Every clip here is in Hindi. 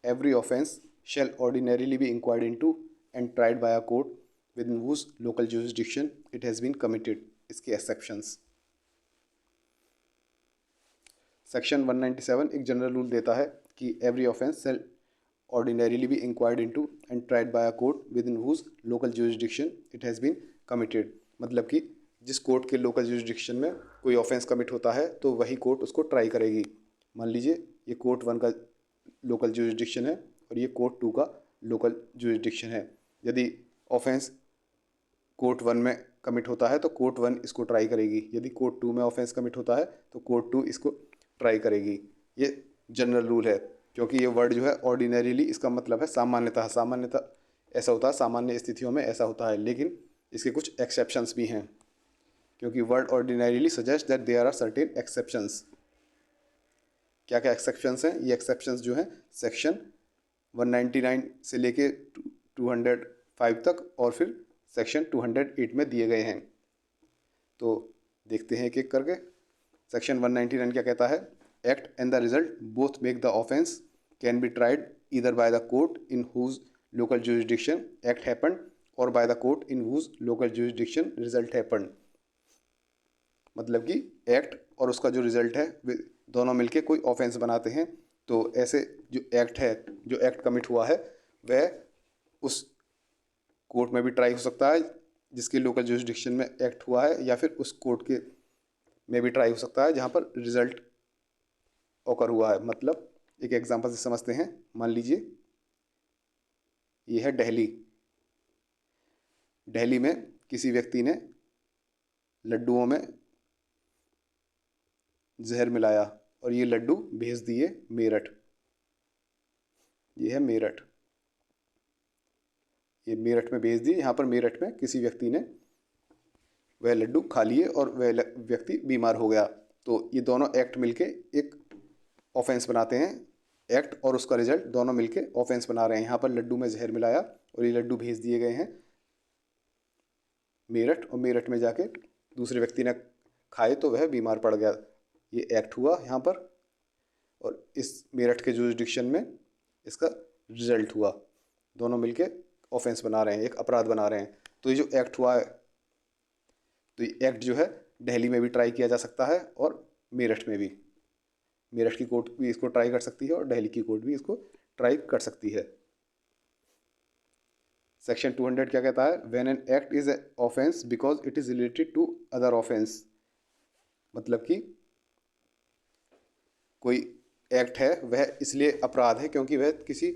every offence shall ordinarily be inquired into and tried by a court within whose local jurisdiction it has been committed. इसके exceptions। सेक्शन 197 एक जनरल रूल देता है कि every offence shall ordinarily be inquired into and tried by a court within whose local jurisdiction it has been committed। मतलब कि जिस कोर्ट के लोकल जुरिस्डिक्शन में कोई ऑफेंस कमिट होता है तो वही कोर्ट उसको ट्राई करेगी। मान लीजिए ये कोर्ट 1 का लोकल जुरिस्डिक्शन है और ये कोर्ट 2 का लोकल जुरिस्डिक्शन है। यदि ऑफेंस कोर्ट 1 में कमिट होता है तो कोर्ट 1 इसको ट्राई करेगी। यदि कोर्ट 2 में ऑफेंस कमिट होता है तो कोर्ट 2 इसको ट्राई करेगी। ये जनरल रूल है, क्योंकि ये वर्ड जो है ऑर्डिनरीली इसका मतलब है सामान्यतः। सामान्यतः ऐसा होता है, सामान्य स्थितियों में ऐसा होता है, लेकिन इसके कुछ एक्सेप्शंस भी हैं, क्योंकि word ordinarily suggest that there are certain exceptions. क्या क्या एक्सेप्शंस हैं? ये एक्सेप्शंस जो हैं सेक्शन 199 से लेके 205 तक और फिर सेक्शन 208 में दिए गए हैं। तो देखते हैं एक एक करके। सेक्शन 199 क्या कहता है? Act and the result both make the offence can be tried either by the court in whose local jurisdiction act happened और by the court in whose local jurisdiction result happened. मतलब कि एक्ट और उसका जो रिजल्ट है वे दोनों मिलके कोई ऑफेंस बनाते हैं। तो ऐसे जो एक्ट है, जो एक्ट कमिट हुआ है, वह उस कोर्ट में भी ट्राई हो सकता है जिसके लोकल जुरिस्डिक्शन में एक्ट हुआ है, या फिर उस कोर्ट के में भी ट्राई हो सकता है जहाँ पर रिजल्ट ओकर हुआ है। मतलब एक एग्जांपल से समझते हैं। मान लीजिए ये है दिल्ली। दिल्ली में किसी व्यक्ति ने लड्डुओं में जहर मिलाया और ये लड्डू भेज दिए मेरठ। ये है मेरठ। ये मेरठ में भेज दिए। यहाँ पर मेरठ में किसी व्यक्ति ने वह लड्डू खा लिए और वह व्यक्ति बीमार हो गया। तो ये दोनों एक्ट मिलके एक ऑफेंस बनाते हैं। एक्ट और उसका रिजल्ट दोनों मिलके ऑफेंस बना रहे हैं। यहाँ पर लड्डू में जहर मिलाया और ये लड्डू भेज दिए गए हैं मेरठ, और मेरठ में जाके दूसरे व्यक्ति ने खाए तो वह बीमार पड़ गया। ये एक्ट हुआ यहाँ पर, और इस मेरठ के जुरिस्डिक्शन में इसका रिजल्ट हुआ। दोनों मिलके ऑफेंस बना रहे हैं, एक अपराध बना रहे हैं। तो ये जो एक्ट हुआ है, तो ये एक्ट जो है दिल्ली में भी ट्राई किया जा सकता है और मेरठ में भी। मेरठ की कोर्ट भी इसको ट्राई कर सकती है और दिल्ली की कोर्ट भी इसको ट्राई कर सकती है। सेक्शन 200 क्या कहता है? When an act is a offence because it is related to other offence. मतलब कि कोई एक्ट है वह इसलिए अपराध है क्योंकि वह किसी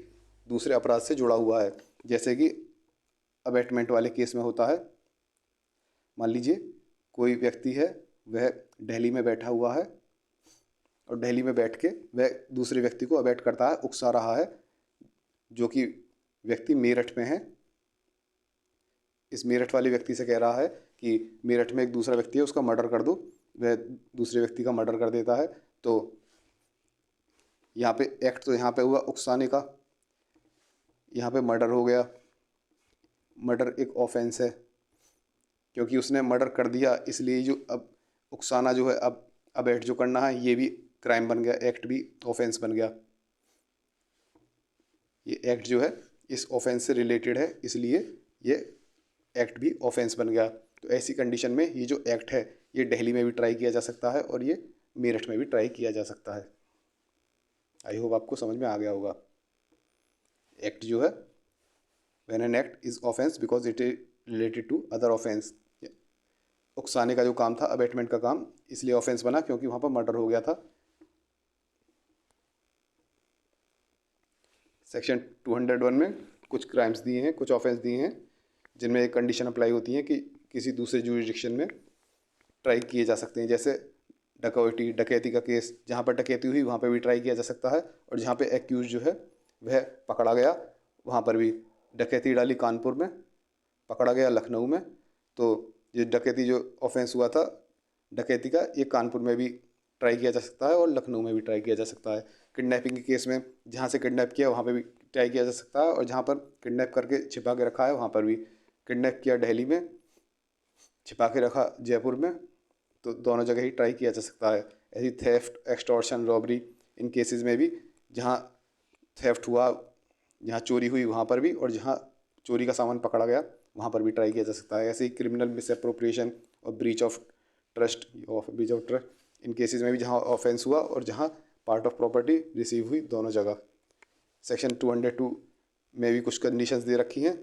दूसरे अपराध से जुड़ा हुआ है। जैसे कि अबेटमेंट वाले केस में होता है। मान लीजिए कोई व्यक्ति है, वह दिल्ली में बैठा हुआ है और दिल्ली में बैठ के वह दूसरे व्यक्ति को अबेट करता है, उकसा रहा है, जो कि व्यक्ति मेरठ में है। इस मेरठ वाले व्यक्ति से कह रहा है कि मेरठ में एक दूसरा व्यक्ति है, उसका मर्डर कर दो। वह दूसरे व्यक्ति का मर्डर कर देता है। तो यहाँ पे एक्ट तो यहाँ पे हुआ उकसाने का, यहाँ पे मर्डर हो गया। मर्डर एक ऑफेंस है क्योंकि उसने मर्डर कर दिया, इसलिए जो अब उकसाना जो है, अब अबेट जो करना है, ये भी क्राइम बन गया, एक्ट भी ऑफेंस बन गया। ये एक्ट जो है इस ऑफेंस से रिलेटेड है, इसलिए ये एक्ट भी ऑफेंस बन गया। तो ऐसी कंडीशन में ये जो एक्ट है ये दिल्ली में भी ट्राई किया जा सकता है और ये मेरठ में भी ट्राई किया जा सकता है। आई होप आपको समझ में आ गया होगा। एक्ट जो है, when an act is offence because it is related to other offence. उकसाने का जो काम था, अबेटमेंट का काम, इसलिए ऑफेंस बना क्योंकि वहाँ पर मर्डर हो गया था। सेक्शन 201 में कुछ क्राइम्स दिए हैं, कुछ ऑफेंस दिए हैं, जिनमें एक कंडीशन अप्लाई होती है कि किसी दूसरे जुरिस्डिक्शन में ट्राई किए जा सकते हैं। जैसे डकैती का केस, जहाँ पर डकैती हुई वहाँ पर भी ट्राई किया जा सकता है, और जहाँ पे एक्यूज जो है वह पकड़ा गया वहाँ पर भी। डकैती डाली कानपुर में, पकड़ा गया लखनऊ में। तो ये डकैती जो ऑफेंस हुआ था डकैती का, ये कानपुर में भी ट्राई किया जा सकता है और लखनऊ में भी ट्राई किया जा सकता है। किडनैपिंग के केस में जहाँ से किडनैप किया वहाँ पे भी ट्राई किया जा सकता है, और जहाँ पर किडनैप करके छिपा के रखा है वहाँ पर भी। किडनैप किया दिल्ली में, छिपा के रखा जयपुर में, तो दोनों जगह ही ट्राई किया जा सकता है। ऐसी थेफ्ट, एक्सटॉर्शन, रॉबरी, इन केसेस में भी जहाँ थेफ्ट हुआ, जहाँ चोरी हुई वहाँ पर भी, और जहाँ चोरी का सामान पकड़ा गया वहाँ पर भी ट्राई किया जा सकता है। ऐसे ही क्रिमिनल मिसअप्रोप्रिएशन और breach of trust in cases में भी जहाँ ऑफेंस हुआ और जहाँ पार्ट ऑफ प्रॉपर्टी रिसीव हुई, दोनों जगह। सेक्शन 202 में भी कुछ कंडीशंस दे रखी हैं,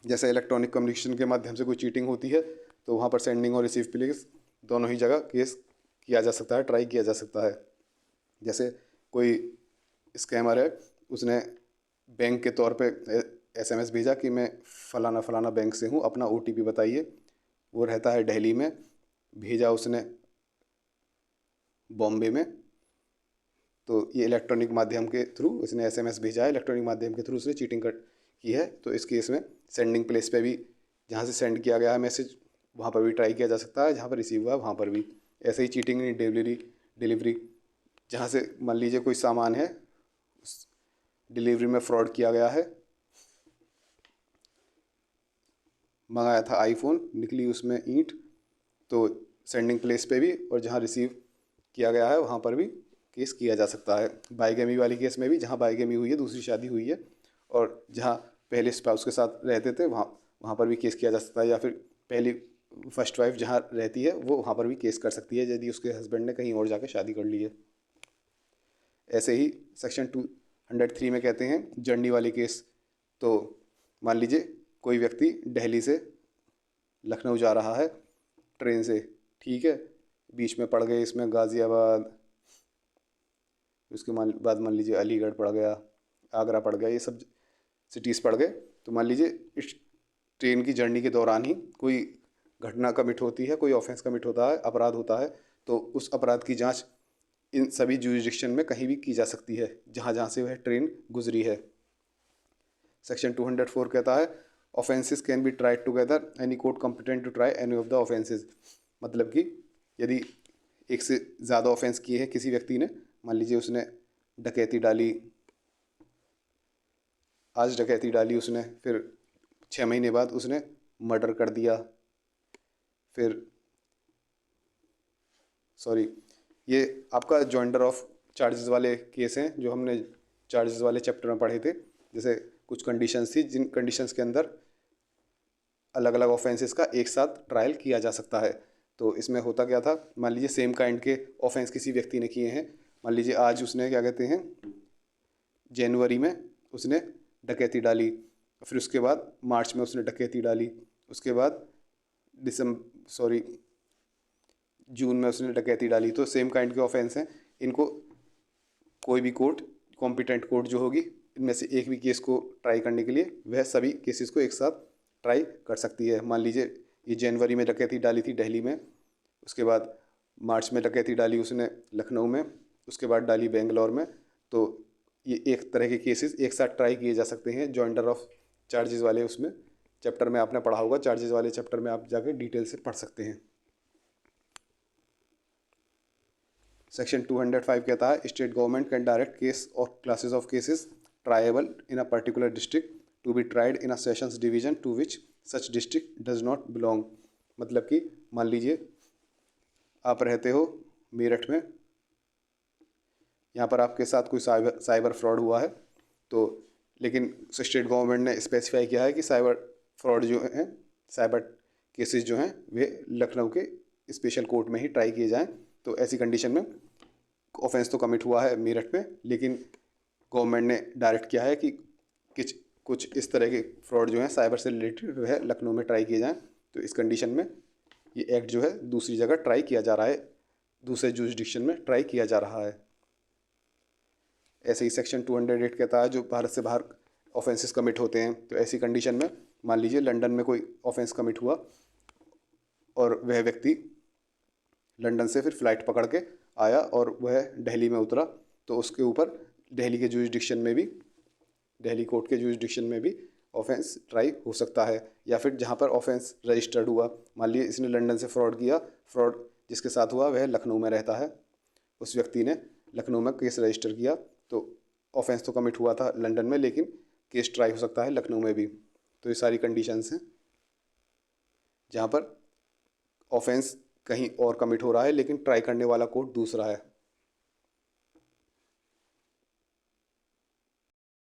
जैसे इलेक्ट्रॉनिक कम्युनिकेशन के माध्यम से कोई चीटिंग होती है तो वहाँ पर सेंडिंग और रिसीव प्लेस दोनों ही जगह केस किया जा सकता है, ट्राई किया जा सकता है। जैसे कोई स्कैमर है, उसने बैंक के तौर पे SMS भेजा कि मैं फ़लाना फ़लाना बैंक से हूँ, अपना OTP बताइए। वो रहता है दिल्ली में, भेजा उसने बॉम्बे में, तो ये इलेक्ट्रॉनिक माध्यम के थ्रू उसने SMS भेजा है, इलेक्ट्रॉनिक माध्यम के थ्रू उसने चीटिंग की है। तो इस केस में सेंडिंग प्लेस पे भी, जहाँ से सेंड किया गया है मैसेज, वहाँ पर भी ट्राई किया जा सकता है, जहाँ पर रिसीव हुआ है वहाँ पर भी। ऐसे ही चीटिंग इन डिलीवरी, जहाँ से मान लीजिए कोई सामान है, उस डिलीवरी में फ्रॉड किया गया है, मंगाया था आईफोन, निकली उसमें ईंट, तो सेंडिंग प्लेस पे भी और जहाँ रिसीव किया गया है वहाँ पर भी केस किया जा सकता है। बाईगेमी वाली केस में भी, जहाँ बाईगेमी हुई है, दूसरी शादी हुई है, और जहाँ पहले स्पाउस के साथ रहते थे वहाँ वहाँ पर भी केस किया जा सकता है। या फिर पहली फर्स्ट वाइफ जहाँ रहती है वो वहाँ पर भी केस कर सकती है यदि उसके हस्बैंड ने कहीं और जाकर शादी कर ली है। ऐसे ही सेक्शन 203 में कहते हैं जर्नी वाली केस, तो मान लीजिए कोई व्यक्ति दिल्ली से लखनऊ जा रहा है ट्रेन से, ठीक है, बीच में पड़ गए इसमें गाज़ियाबाद, उसके बाद मान लीजिए अलीगढ़ पड़ गया, आगरा पड़ गया, ये सब सिटीज़ पड़ गए। तो मान लीजिए इस ट्रेन की जर्नी के दौरान ही कोई घटना कमिट होती है, कोई ऑफेंस कमिट होता है, अपराध होता है, तो उस अपराध की जांच इन सभी जुरिडिक्शन में कहीं भी की जा सकती है जहाँ जहाँ से वह ट्रेन गुजरी है। सेक्शन 204 कहता है offences can be tried together, any court competent to try any of the offences. मतलब कि यदि एक से ज़्यादा ऑफेंस किए हैं किसी व्यक्ति ने, मान लीजिए उसने डकैती डाली, आज डकैती डाली उसने, फिर 6 महीने बाद उसने मर्डर कर दिया, फिर ये आपका जॉइंडर ऑफ चार्जेस वाले केस हैं जो हमने चार्जेस वाले चैप्टर में पढ़े थे। जैसे कुछ कंडीशंस थी जिन कंडीशंस के अंदर अलग अलग ऑफेंसेस का एक साथ ट्रायल किया जा सकता है। तो इसमें होता क्या था, मान लीजिए सेम काइंड के ऑफेंस किसी व्यक्ति ने किए हैं, मान लीजिए आज उसने क्या कहते हैं जनवरी में उसने डकैती डाली, फिर उसके बाद मार्च में उसने डकैती डाली, उसके बाद जून में उसने डकैती डाली। तो सेम काइंड के ऑफेंस हैं, इनको कोई भी कोर्ट, कॉम्पिटेंट कोर्ट जो होगी, इनमें से एक भी केस को ट्राई करने के लिए वह सभी केसेस को एक साथ ट्राई कर सकती है। मान लीजिए ये जनवरी में डकैती डाली थी दिल्ली में, उसके बाद मार्च में डकैती डाली उसने लखनऊ में, उसके बाद डाली बेंगलोर में, तो ये एक तरह के केसेस एक साथ ट्राई किए जा सकते हैं जॉइंडर ऑफ चार्जेस वाले। उसमें चैप्टर में आपने पढ़ा होगा, चार्जेस वाले चैप्टर में आप जाके डिटेल से पढ़ सकते हैं। सेक्शन 205 कहता है state government can direct case और classes of cases triable in a particular district to be tried in a sessions division to which such district does not belong. मतलब कि मान लीजिए आप रहते हो मेरठ में, यहाँ पर आपके साथ कोई साइबर फ्रॉड हुआ है, तो लेकिन स्टेट गवर्नमेंट ने स्पेसिफाई किया है कि साइबर फ्रॉड जो हैं, साइबर केसेस जो हैं वे लखनऊ के स्पेशल कोर्ट में ही ट्राई किए जाएं। तो ऐसी कंडीशन में ऑफेंस तो कमिट हुआ है मेरठ में, लेकिन गवर्नमेंट ने डायरेक्ट किया है कि कुछ इस तरह के फ्रॉड जो हैं साइबर से रिलेटेड वह लखनऊ में ट्राई किए जाएँ। तो इस कंडीशन में ये एक्ट जो है दूसरी जगह ट्राई किया जा रहा है, दूसरे जुरिडिक्शन में ट्राई किया जा रहा है। ऐसे ही सेक्शन 208 कहता है जो भारत से बाहर ऑफेंसेस कमिट होते हैं, तो ऐसी कंडीशन में मान लीजिए लंदन में कोई ऑफेंस कमिट हुआ और वह व्यक्ति लंदन से फिर फ़्लाइट पकड़ के आया और वह दिल्ली में उतरा, तो उसके ऊपर दिल्ली के जुरिडिक्शन में भी, दिल्ली कोर्ट के जुरिडिक्शन में भी ऑफेंस ट्राई हो सकता है। या फिर जहाँ पर ऑफेंस रजिस्टर्ड हुआ, मान लीजिए इसने लंदन से फ्रॉड किया, फ्रॉड जिसके साथ हुआ वह लखनऊ में रहता है, उस व्यक्ति ने लखनऊ में केस रजिस्टर किया, तो ऑफेंस तो कमिट हुआ था लंदन में, लेकिन केस ट्राई हो सकता है लखनऊ में भी। तो ये सारी कंडीशंस हैं जहाँ पर ऑफेंस कहीं और कमिट हो रहा है लेकिन ट्राई करने वाला कोर्ट दूसरा है।